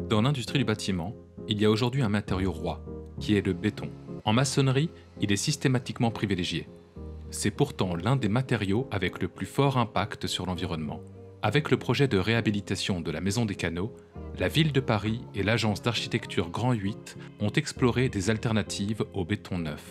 Dans l'industrie du bâtiment, il y a aujourd'hui un matériau roi, qui est le béton. En maçonnerie, il est systématiquement privilégié. C'est pourtant l'un des matériaux avec le plus fort impact sur l'environnement. Avec le projet de réhabilitation de la Maison des Canaux, la ville de Paris et l'agence d'architecture Grand 8 ont exploré des alternatives au béton neuf.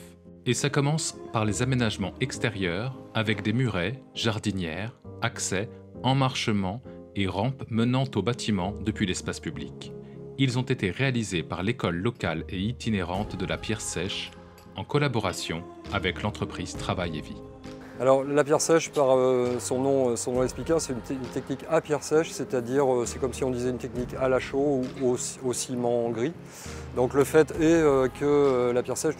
Et ça commence par les aménagements extérieurs avec des murets, jardinières, accès, emmarchements et rampes menant au bâtiment depuis l'espace public. Ils ont été réalisés par l'école locale et itinérante de la pierre sèche en collaboration avec l'entreprise Travail et Vie. Alors la pierre sèche, par son nom expliquant, c'est une technique à pierre sèche, c'est-à-dire c'est comme si on disait une technique à la chaux ou au ciment gris. Donc le fait est que la pierre sèche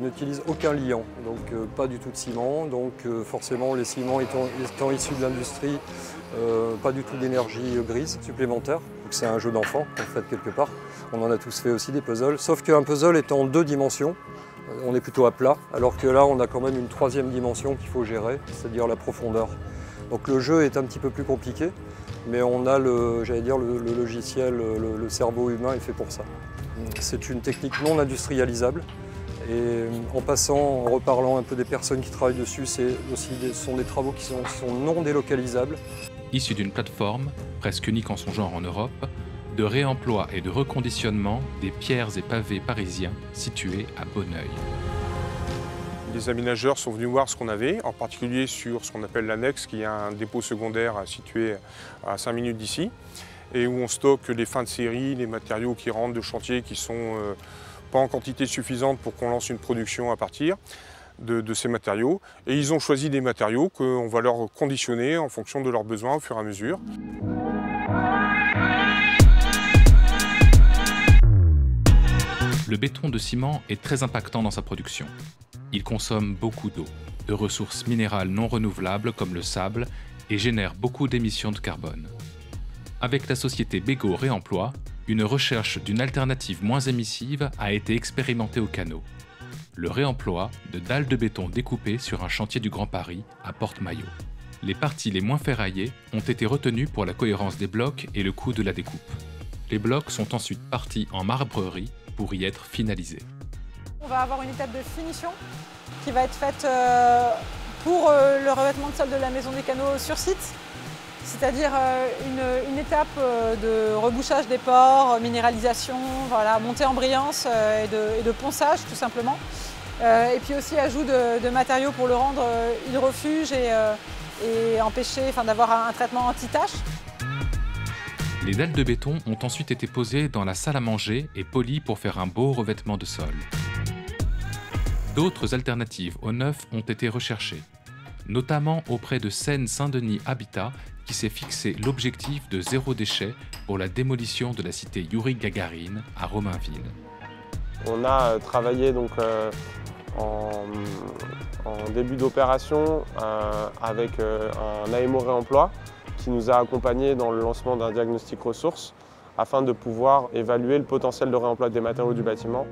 n'utilise aucun liant, donc pas du tout de ciment, donc forcément les ciments étant issus de l'industrie, pas du tout d'énergie grise supplémentaire. C'est un jeu d'enfant en fait quelque part. On en a tous fait aussi des puzzles, sauf qu'un puzzle est en 2 dimensions. On est plutôt à plat, alors que là on a quand même une 3e dimension qu'il faut gérer, c'est-à-dire la profondeur. Donc le jeu est un petit peu plus compliqué, mais on a le logiciel, le cerveau humain est fait pour ça. C'est une technique non industrialisable, et en reparlant un peu des personnes qui travaillent dessus, ce sont des travaux qui sont non délocalisables. Issu d'une plateforme, presque unique en son genre en Europe, de réemploi et de reconditionnement des pierres et pavés parisiens situés à Bonneuil. Les aménageurs sont venus voir ce qu'on avait, en particulier sur ce qu'on appelle l'annexe, qui est un dépôt secondaire situé à 5 minutes d'ici, et où on stocke les fins de série, les matériaux qui rentrent de chantier qui sont pas en quantité suffisante pour qu'on lance une production à partir de ces matériaux. Et ils ont choisi des matériaux qu'on va leur conditionner en fonction de leurs besoins au fur et à mesure. Le béton de ciment est très impactant dans sa production. Il consomme beaucoup d'eau, de ressources minérales non renouvelables comme le sable et génère beaucoup d'émissions de carbone. Avec la société Bego Réemploi, une recherche d'une alternative moins émissive a été expérimentée au canot. Le réemploi de dalles de béton découpées sur un chantier du Grand Paris à Porte-Maillot. Les parties les moins ferraillées ont été retenues pour la cohérence des blocs et le coût de la découpe. Les blocs sont ensuite partis en marbrerie pour y être finalisés. On va avoir une étape de finition qui va être faite pour le revêtement de sol de la Maison des Canaux sur site, c'est-à-dire une étape de rebouchage des pores, minéralisation, voilà, montée en brillance et de ponçage tout simplement. Et puis aussi ajout de matériaux pour le rendre hydrofuge et empêcher d'avoir un traitement anti-tache. Les dalles de béton ont ensuite été posées dans la salle à manger et polies pour faire un beau revêtement de sol. D'autres alternatives au neuf ont été recherchées, notamment auprès de Seine-Saint-Denis Habitat qui s'est fixé l'objectif de 0 déchet pour la démolition de la cité Youri Gagarine à Romainville. On a travaillé donc en début d'opération avec un AMO Réemploi qui nous a accompagnés dans le lancement d'un diagnostic ressources afin de pouvoir évaluer le potentiel de réemploi des matériaux du bâtiment.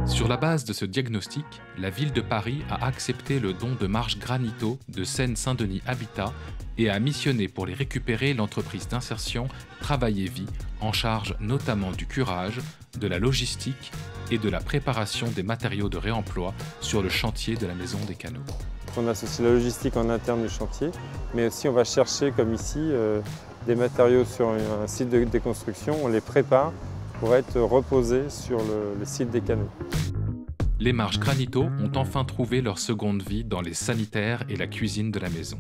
Sur la base de ce diagnostic, la ville de Paris a accepté le don de marches Granito de Seine-Saint-Denis Habitat et a missionné pour les récupérer l'entreprise d'insertion Travail et Vie, en charge notamment du curage, de la logistique et de la préparation des matériaux de réemploi sur le chantier de la Maison des Canaux. On associe la logistique en interne du chantier, mais aussi on va chercher, comme ici, des matériaux sur un site de déconstruction, on les prépare pour être reposés sur le site des canaux. Les marches Granito ont enfin trouvé leur seconde vie dans les sanitaires et la cuisine de la maison.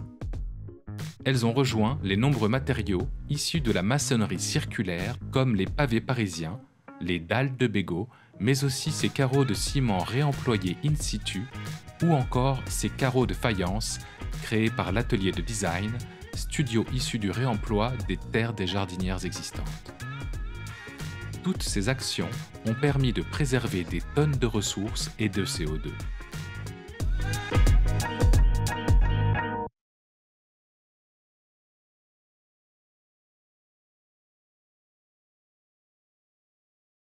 Elles ont rejoint les nombreux matériaux issus de la maçonnerie circulaire comme les pavés parisiens, les dalles de Bego, mais aussi ces carreaux de ciment réemployés in situ ou encore ces carreaux de faïence créés par l'atelier de design, studio issu du réemploi des terres des jardinières existantes. Toutes ces actions ont permis de préserver des tonnes de ressources et de CO2.